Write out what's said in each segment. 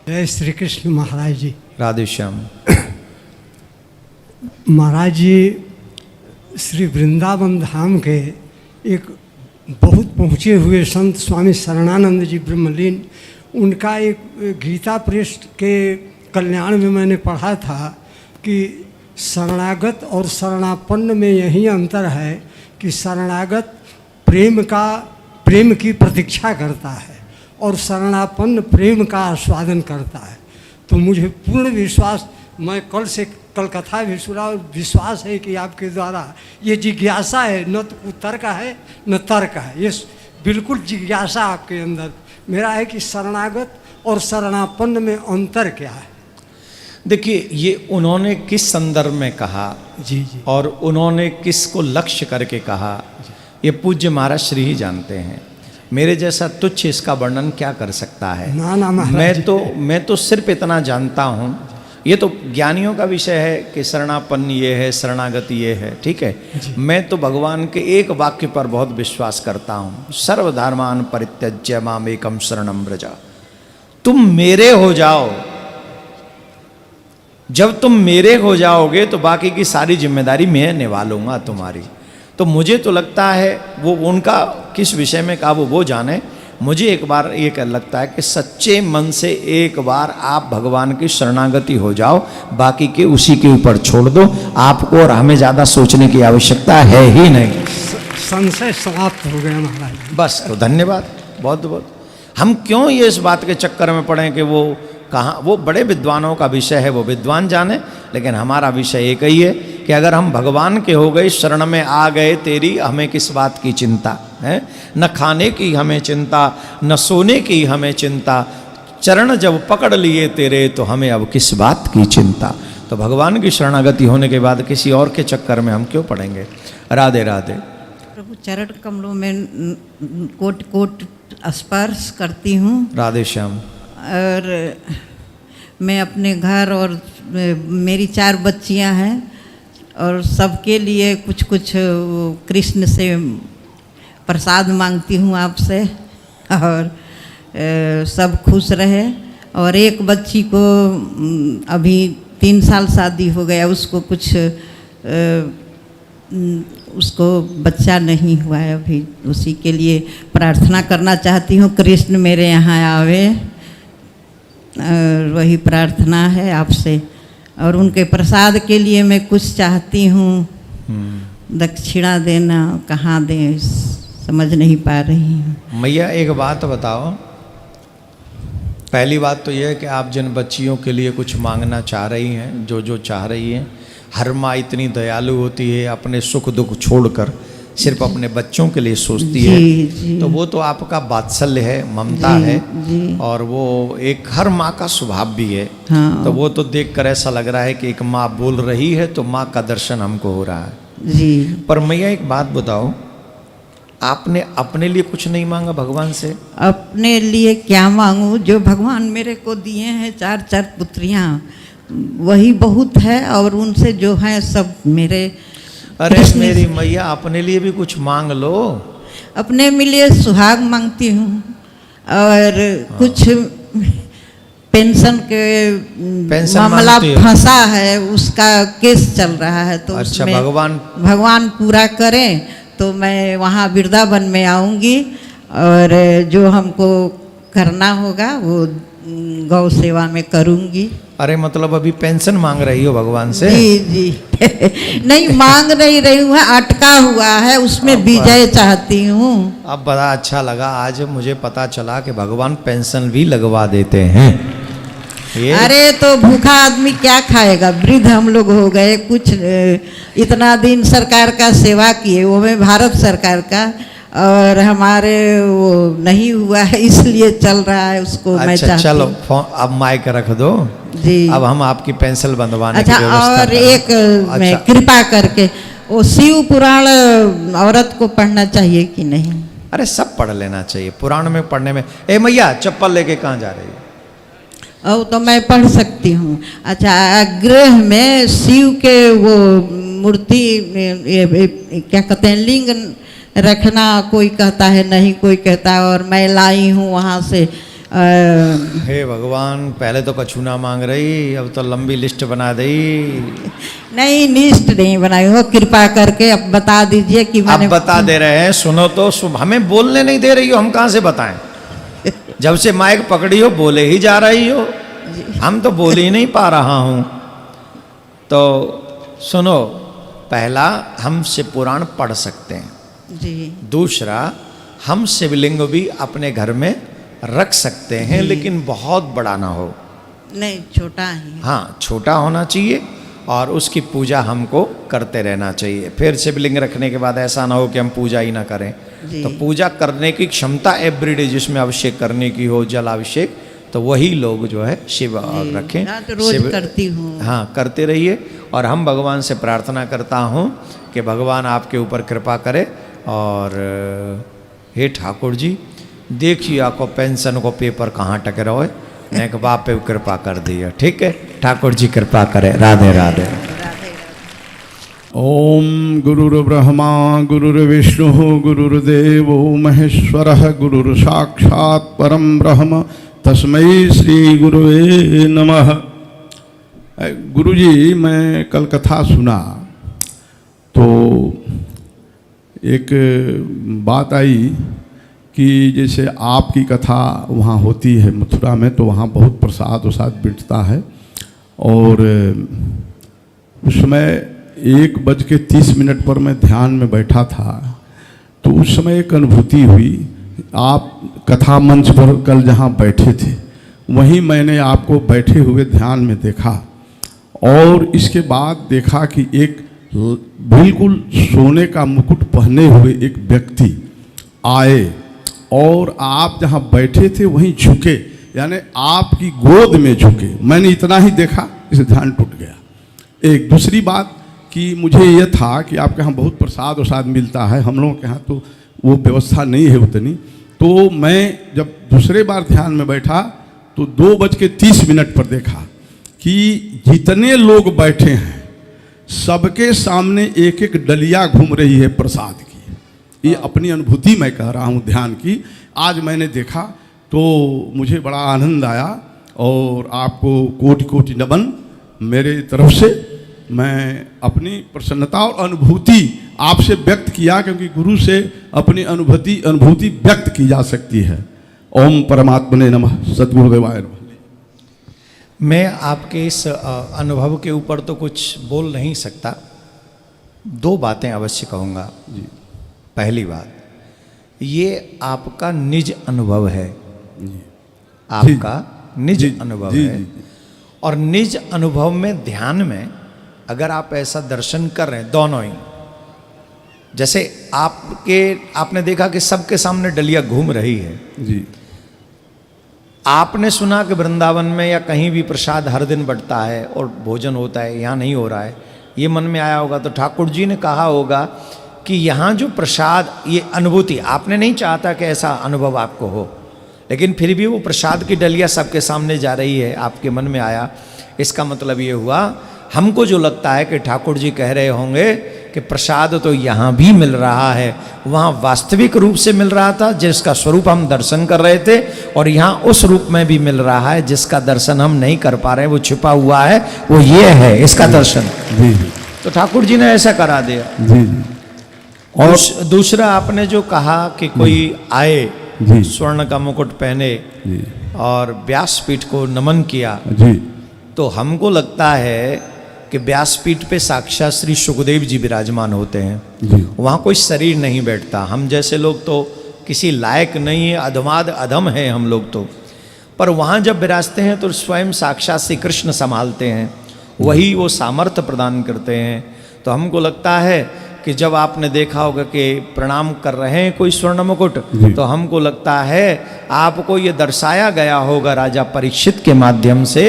जय श्री कृष्ण महाराज जी। राधे श्याम। महाराज जी श्री वृंदावन धाम के एक बहुत पहुँचे हुए संत स्वामी शरणानंद जी ब्रह्मलीन, उनका एक गीता पृष्ठ के कल्याण में मैंने पढ़ा था कि शरणागत और शरणापन्न में यही अंतर है कि शरणागत प्रेम की प्रतीक्षा करता है और शरणापन्न प्रेम का आस्वादन करता है। तो मुझे पूर्ण विश्वास, मैं कल कथा भी सुना और विश्वास है कि आपके द्वारा ये जिज्ञासा है, न तो तर्क है न तर्क है, ये बिल्कुल जिज्ञासा आपके अंदर मेरा है कि शरणागत और शरणापन्न में अंतर क्या है। देखिए, ये उन्होंने किस संदर्भ में कहा जी जी, और उन्होंने किसको लक्ष्य करके कहा, ये पूज्य महाराज श्री ही जानते हैं। मेरे जैसा तुच्छ इसका वर्णन क्या कर सकता है। ना ना महाराज, मैं तो सिर्फ इतना जानता हूँ, ये तो ज्ञानियों का विषय है कि शरणापन्न ये है, शरणागति ये है, ठीक है। मैं तो भगवान के एक वाक्य पर बहुत विश्वास करता हूँ, सर्वधर्मान परित्यज्य माम एकम शरणम व्रजा। तुम मेरे हो जाओ, जब तुम मेरे हो जाओगे तो बाकी की सारी जिम्मेदारी मैं निभा लूंगा तुम्हारी। तो मुझे तो लगता है वो उनका किस विषय में कहा वो जाने। मुझे एक बार ये लगता है कि सच्चे मन से एक बार आप भगवान की शरणागति हो जाओ, बाकी के उसी के ऊपर छोड़ दो। आपको और हमें ज़्यादा सोचने की आवश्यकता है ही नहीं। संशय समाप्त हो गया महाराज। बस, तो धन्यवाद बहुत बहुत। हम क्यों ये इस बात के चक्कर में पड़े कि वो कहाँ, वो बड़े विद्वानों का विषय है, वो विद्वान जाने, लेकिन हमारा विषय एक ही है कि अगर हम भगवान के हो गए, शरण में आ गए तेरी, हमें किस बात की चिंता है। न खाने की हमें चिंता, न सोने की हमें चिंता, चरण जब पकड़ लिए तेरे तो हमें अब किस बात की चिंता। तो भगवान की शरणागति होने के बाद किसी और के चक्कर में हम क्यों पड़ेंगे। राधे राधे। प्रभु चरण कमलों में कोट कोट स्पर्श करती हूँ। राधे श्याम। और मैं अपने घर और मेरी 4 बच्चियां हैं और सबके लिए कुछ कुछ कृष्ण से प्रसाद मांगती हूँ आपसे, और सब खुश रहे। और एक बच्ची को अभी 3 साल शादी हो गया, उसको कुछ उसको बच्चा नहीं हुआ है अभी, उसी के लिए प्रार्थना करना चाहती हूँ। कृष्ण मेरे यहाँ आवे, और वही प्रार्थना है आपसे। और उनके प्रसाद के लिए मैं कुछ चाहती हूँ, दक्षिणा देना कहाँ दें समझ नहीं पा रही हूँ। मैया एक बात बताओ, पहली बात तो यह है कि आप जिन बच्चियों के लिए कुछ मांगना चाह रही हैं, जो चाह रही हैं, हर माँ इतनी दयालु होती है, अपने सुख दुख छोड़कर सिर्फ अपने बच्चों के लिए सोचती है। तो वो तो आपका वात्सल्य है, ममता है, और वो एक हर माँ का स्वभाव भी है। हाँ। तो वो तो देखकर ऐसा लग रहा है कि एक माँ बोल रही है तो माँ का दर्शन हमको हो रहा है जी। पर मैया एक बात बताओ, आपने अपने लिए कुछ नहीं मांगा भगवान से? अपने लिए क्या मांगूं, जो भगवान मेरे को दिए हैं 4 पुत्रियां, वही बहुत है, और उनसे जो है सब मेरे। अरे मेरी मैया, अपने लिए भी कुछ मांग लो। अपने लिए सुहाग मांगती हूँ, और कुछ पेंशन के मामला फंसा है, उसका केस चल रहा है, तो अच्छा, उसमें भगवान पूरा करें तो मैं वहाँ वृंदावन में आऊँगी, और जो हमको करना होगा वो गौ सेवा में करूँगी। अरे मतलब अभी पेंशन मांग रही हो भगवान से? जी जी नहीं मांग नहीं रही हूँ, अटका हुआ है, उसमें विजय चाहती हूँ। अब बड़ा अच्छा लगा, आज मुझे पता चला कि भगवान पेंशन भी लगवा देते हैं। अरे तो भूखा आदमी क्या खाएगा, वृद्ध हम लोग हो गए, कुछ इतना दिन सरकार का सेवा किए, वो में भारत सरकार का, और हमारे वो नहीं हुआ है, इसलिए चल रहा है उसको। अच्छा, मैं चाहती चलो अब माइक रख दो जी। अब हम आपकी पेंशन बंधवाने अच्छा, की व्यवस्था और एक मैं कृपा करके वो शिव पुराण औरत को पढ़ना चाहिए कि नहीं? अरे सब पढ़ लेना चाहिए, पुराण में पढ़ने में। ए मैया, चप्पल लेके कहाँ जा रही है? तो मैं पढ़ सकती हूँ। अच्छा, गृह में शिव के वो मूर्ति क्या कहते हैं, लिंग रखना, कोई कहता है नहीं, कोई कहता है, और मैं लाई हूँ वहाँ से हे भगवान, पहले तो कछु ना मांग रही, अब तो लंबी लिस्ट बना दी। नहीं, लिस्ट नहीं बनाई हो, कृपा करके अब बता दीजिए कि आप बता दे रहे हैं, सुनो तो। हमें बोलने नहीं दे रही हो, हम कहाँ से बताएं? जब से माइक पकड़ी हो बोले ही जा रही हो, हम तो बोल ही नहीं पा रहा हूं। तो सुनो, पहला हम शिव पुराण पढ़ सकते हैं जी। दूसरा, हम शिवलिंग भी अपने घर में रख सकते हैं, लेकिन बहुत बड़ा ना हो। नहीं, छोटा ही। हाँ, छोटा होना चाहिए और उसकी पूजा हमको करते रहना चाहिए। फिर शिवलिंग रखने के बाद ऐसा ना हो कि हम पूजा ही ना करें। तो पूजा करने की क्षमता एवरीडे जिसमें अभिषेक करने की हो, जलाभिषेक, तो वही लोग जो है शिव रखें। तो रोज करती हूँ। हाँ, करते रहिए। और हम भगवान से प्रार्थना करता हूँ कि भगवान आपके ऊपर कृपा करे। और हे ठाकुर जी, देखिए आपको पेंशन को पेपर कहाँ टक रहो है, एक बाप पे कृपा कर दिया। ठीक है, ठाकुर जी कृपा करे। राधे राधे। ओम गुरुर्ब्रह्मा गुरुर्विष्णु गुरुर्देवो महेश्वरः गुरुर्साक्षात् परम ब्रह्म तस्मै श्री गुरुवे नमः। गुरुजी, मैं कल कथा सुना तो एक बात आई कि जैसे आपकी कथा वहाँ होती है मथुरा में, तो वहाँ बहुत प्रसाद वसाद बिटता है। और उस समय 1:30 पर मैं ध्यान में बैठा था, तो उस समय एक अनुभूति हुई। आप कथा मंच पर कल जहाँ बैठे थे, वहीं मैंने आपको बैठे हुए ध्यान में देखा। और इसके बाद देखा कि एक बिल्कुल सोने का मुकुट पहने हुए एक व्यक्ति आए और आप जहाँ बैठे थे वहीं झुके, यानी आपकी गोद में झुके। मैंने इतना ही देखा, इसे ध्यान टूट गया। एक दूसरी बात कि मुझे यह था कि आपके यहाँ बहुत प्रसाद वसाद मिलता है, हम लोगों के यहाँ तो वो व्यवस्था नहीं है उतनी। तो मैं जब दूसरे बार ध्यान में बैठा तो 2:30 पर देखा कि जितने लोग बैठे हैं सबके सामने एक एक डलिया घूम रही है प्रसाद की। ये अपनी अनुभूति मैं कह रहा हूँ ध्यान की। आज मैंने देखा तो मुझे बड़ा आनंद आया। और आपको कोटि कोटि नमन मेरे तरफ से। मैं अपनी प्रसन्नता और अनुभूति आपसे व्यक्त किया, क्योंकि गुरु से अपनी अनुभूति व्यक्त की जा सकती है। ओम परमात्मने नमः, सद्गुरुदेवाय नमः। मैं आपके इस अनुभव के ऊपर तो कुछ बोल नहीं सकता, 2 बातें अवश्य कहूँगा जी। पहली बात, ये आपका निज अनुभव है जी। आपका निज अनुभव है। और निज अनुभव में ध्यान में अगर आप ऐसा दर्शन कर रहे हैं, दोनों ही, जैसे आपने देखा कि सबके सामने डलिया घूम रही है जी। आपने सुना कि वृंदावन में या कहीं भी प्रसाद हर दिन बंटता है और भोजन होता है, यहाँ नहीं हो रहा है, ये मन में आया होगा। तो ठाकुर जी ने कहा होगा कि यहाँ जो प्रसाद, ये अनुभूति, आपने नहीं चाहता कि ऐसा अनुभव आपको हो, लेकिन फिर भी वो प्रसाद की डलिया सबके सामने जा रही है, आपके मन में आया। इसका मतलब ये हुआ, हमको जो लगता है कि ठाकुर जी कह रहे होंगे कि प्रसाद तो यहाँ भी मिल रहा है, वहाँ वास्तविक रूप से मिल रहा था जिसका स्वरूप हम दर्शन कर रहे थे, और यहाँ उस रूप में भी मिल रहा है जिसका दर्शन हम नहीं कर पा रहे, वो छिपा हुआ है, वो ये है, इसका दर्शन। जी। तो ठाकुर जी ने ऐसा करा दिया जी। और दूसरा आपने जो कहा कि कोई आए जी। स्वर्ण का मुकुट पहने जी। और व्यासपीठ को नमन किया, जी। तो हमको लगता है कि व्यासपीठ पे साक्षात श्री सुखदेव जी विराजमान होते हैं जी। वहाँ कोई शरीर नहीं बैठता। हम जैसे लोग तो किसी लायक नहीं है, अधमाद अधम है हम लोग तो। पर वहाँ जब विराजते हैं तो स्वयं साक्षात श्री कृष्ण संभालते हैं, वही वो सामर्थ्य प्रदान करते हैं। तो हमको लगता है कि जब आपने देखा होगा कि प्रणाम कर रहे हैं कोई स्वर्ण मुकुट, तो हमको लगता है आपको ये दर्शाया गया होगा राजा परीक्षित के माध्यम से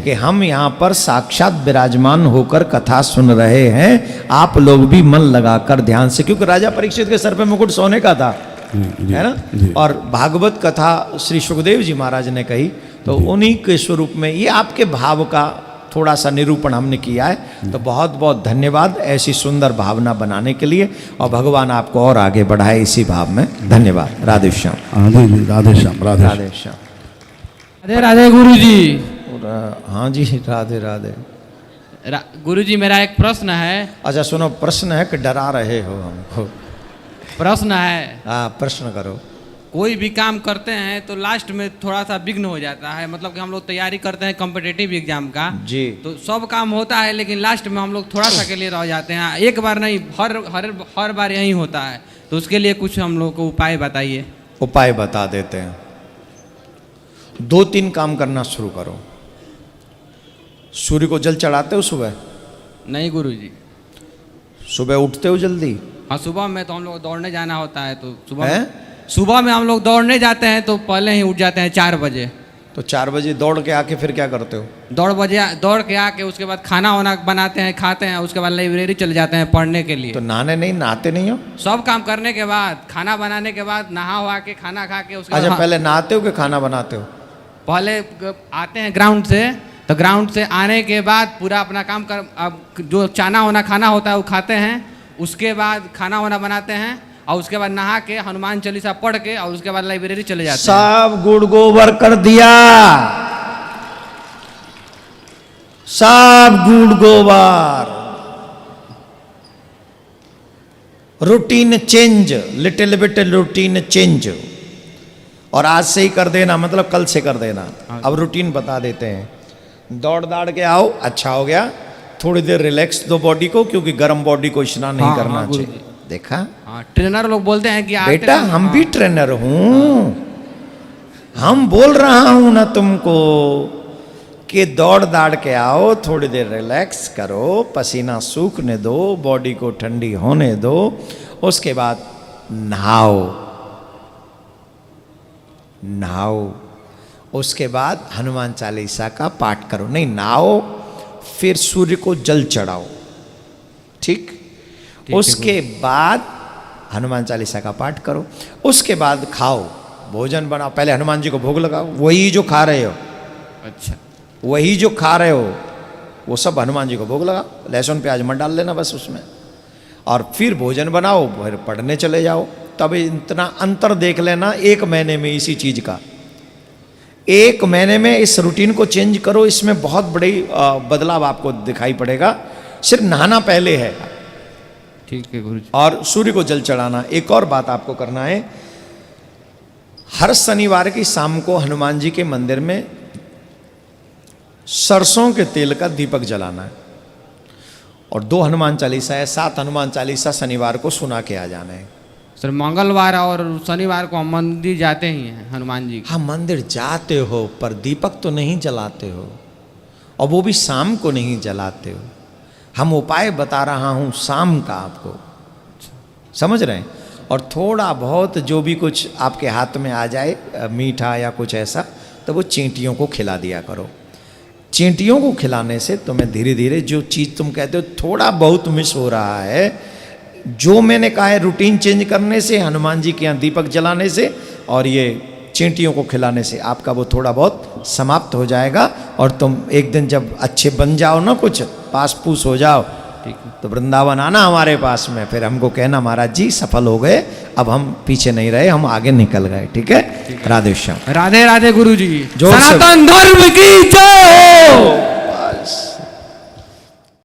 कि हम यहाँ पर साक्षात विराजमान होकर कथा सुन रहे हैं, आप लोग भी मन लगाकर ध्यान से, क्योंकि राजा परीक्षित के सर पे मुकुट सोने का था, है ना। और भागवत कथा श्री सुखदेव जी महाराज ने कही, तो उन्हीं के स्वरूप में ये आपके भाव का थोड़ा सा निरूपण हमने किया है। तो बहुत बहुत धन्यवाद ऐसी सुंदर भावना बनाने के लिए, और भगवान आपको और आगे बढ़ाए इसी भाव में। धन्यवाद। राधे श्याम। राधे श्याम। राधे श्याम। राधे राधे गुरुजी। हाँ जी, राधे राधे। गुरुजी मेरा एक प्रश्न है। अच्छा सुनो, प्रश्न है कि डरा रहे हो हमको? प्रश्न है। हाँ, प्रश्न करो। कोई भी काम करते हैं तो लास्ट में थोड़ा सा विघ्न हो जाता है, मतलब कि हम लोग तैयारी करते हैं कॉम्पिटिटिव एग्जाम का जी, तो सब काम होता है लेकिन लास्ट में हम लोग थोड़ा सा के लिए रह जाते हैं। एक बार नहीं, हर बार यही होता है, तो उसके लिए कुछ हम लोग को उपाय बताइए। उपाय बता देते हैं। 2-3 काम करना शुरू करो। सूर्य को जल चढ़ाते हो सुबह? नहीं गुरुजी। सुबह उठते हो जल्दी? हाँ, सुबह में तो हम लोग दौड़ने जाना होता है, तो सुबह में हम लोग दौड़ने जाते हैं तो पहले ही उठ जाते हैं 4 बजे। तो 4 बजे दौड़ के आके फिर क्या करते हो? दौड़ के आके उसके बाद खाना वाना बनाते हैं, खाते हैं, उसके बाद लाइब्रेरी चले जाते हैं पढ़ने के लिए। तो नहाते नहीं हो? सब काम करने के बाद, खाना बनाने के बाद, नहा वहा के खाना खा के उसके अच्छा, बाद पहले नहाते हो कि खाना बनाते हो? पहले आते हैं ग्राउंड से, तो ग्राउंड से आने के बाद पूरा अपना काम कर, अब जो चाना वाना खाना होता है वो खाते हैं, उसके बाद खाना वाना बनाते हैं और उसके बाद नहा के हनुमान चालीसा पढ़ के और उसके बाद लाइब्रेरी चले जाते हैं। सब गुड़ गोबर कर दिया, सब गुड़ गोबर। Routine change, little bit routine change. और आज से ही कर देना, मतलब कल से कर देना। अब रूटीन बता देते हैं। दौड़ दाड़ के आओ, अच्छा हो गया। थोड़ी देर रिलैक्स दो बॉडी को, क्योंकि गर्म बॉडी को स्नान नहीं करना चाहिए। देखा? हाँ, ट्रेनर लोग बोलते हैं कि बेटा हम भी ट्रेनर हूं, हम बोल रहा हूं ना तुमको कि दौड़ दाड़ के आओ, थोड़ी देर रिलैक्स करो, पसीना सूखने दो, बॉडी को ठंडी होने दो, उसके बाद नहाओ। उसके बाद हनुमान चालीसा का पाठ करो। नहीं, नहाओ, फिर सूर्य को जल चढ़ाओ। ठीक? उसके बाद हनुमान चालीसा का पाठ करो, उसके बाद खाओ, भोजन बनाओ। पहले हनुमान जी को भोग लगाओ, वही जो खा रहे हो। अच्छा, वही जो खा रहे हो वो सब हनुमान जी को भोग लगाओ। लहसुन प्याज मत डाल लेना बस उसमें। और फिर भोजन बनाओ, फिर पढ़ने चले जाओ। तब इतना अंतर देख लेना 1 महीने में इसी चीज का। 1 महीने में इस रूटीन को चेंज करो, इसमें बहुत बड़ी बदलाव आपको दिखाई पड़ेगा। सिर्फ नहाना पहले है। ठीक है गुरुजी। और सूर्य को जल चढ़ाना। एक और बात आपको करना है, हर शनिवार की शाम को हनुमान जी के मंदिर में सरसों के तेल का दीपक जलाना है। और 2 हनुमान चालीसा है, 7 हनुमान चालीसा शनिवार को सुना के आ जाना है। सर, मंगलवार और शनिवार को हम मंदिर जाते ही हैं हनुमान जी। हाँ, मंदिर जाते हो पर दीपक तो नहीं जलाते हो, और वो भी शाम को नहीं जलाते हो। हम उपाय बता रहा हूँ शाम का आपको, समझ रहे हैं? और थोड़ा बहुत जो भी कुछ आपके हाथ में आ जाए, मीठा या कुछ ऐसा, तो वो चींटियों को खिला दिया करो। चींटियों को खिलाने से तुम्हें धीरे धीरे जो चीज़ तुम कहते हो थोड़ा बहुत मिस हो रहा है, जो मैंने कहा है रूटीन चेंज करने से, हनुमान जी के यहाँ दीपक जलाने से और ये चींटियों को खिलाने से आपका वो थोड़ा बहुत समाप्त हो जाएगा। और तुम एक दिन जब अच्छे बन जाओ ना, कुछ पास पूस हो जाओ, ठीक है, तो वृंदावन आना हमारे पास में, फिर हमको कहना महाराज जी सफल हो गए, अब हम पीछे नहीं रहे, हम आगे निकल गए। ठीक है? राधे श्याम। राधे राधे गुरुजी। जोर से। सनातन धर्म की जय।